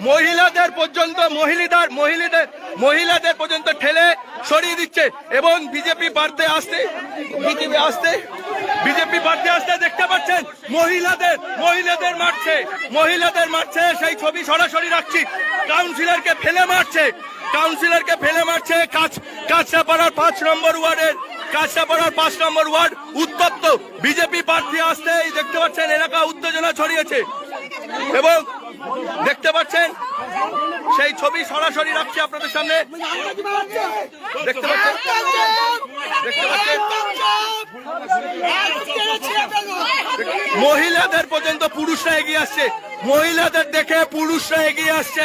মহিলাদের পর্যন্ত মহিলাদের পর্যন্ত ঠেলে সরিয়ে দিচ্ছে এবং বিজেপি প্রার্থী আসতে দেখতে পাচ্ছেন মহিলাদের মারছে সেই ছবি সরাসরি রাখছি। কাউন্সিলরকে ফেলে মারছে কাছড়াপাড়ার 5 নম্বর ওয়ার্ড উত্তপ্ত। বিজেপি প্রার্থী আসতে দেখতে পাচ্ছেন এলাকা উত্তেজনা ছড়িয়েছে এবং দেখতে পাচ্ছেন সেই ছবি সরাসরি রাখছি আপনাদের সামনে। দেখতে পাচ্ছেন মহিলাদের পর্যন্ত পুরুষরা এগিয়ে আসছে, মহিলাদের দেখে পুরুষরা এগিয়ে আসছে।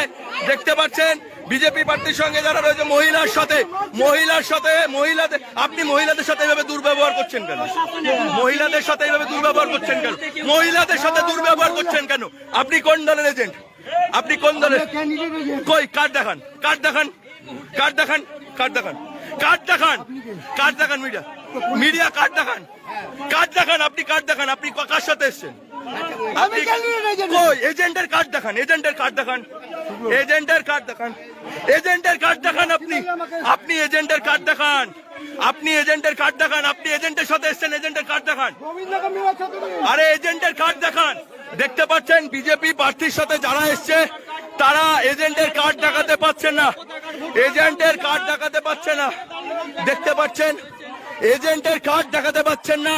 দেখতে পাচ্ছেন বিজেপি প্রার্থীর সঙ্গে যারা রয়েছে আপনি মহিলাদের সাথে এভাবে দুর্ব্যবহার করছেন কেন? আপনি কোন দলের এজেন্ট? আপনি কোন দলের? কই কার্ড দেখান মিডিয়া কার্ড দেখান আপনি কার সাথে এসছেন? আপনি কই এজেন্টের কার্ড দেখান আপনি এজেন্টের কার্ড দেখান আপনি এজেন্টের সাথে এসছেন, এজেন্টের কার্ড দেখান। আরে এজেন্টের কার্ড দেখান। দেখতে পাচ্ছেন বিজেপি প্রার্থীর সাথে যারা এসছে তারা এজেন্টের কার্ড দেখাতে পারছে না। দেখতে পাচ্ছেন এজেন্টের কার্ড দেখাতে পাচ্ছেন না।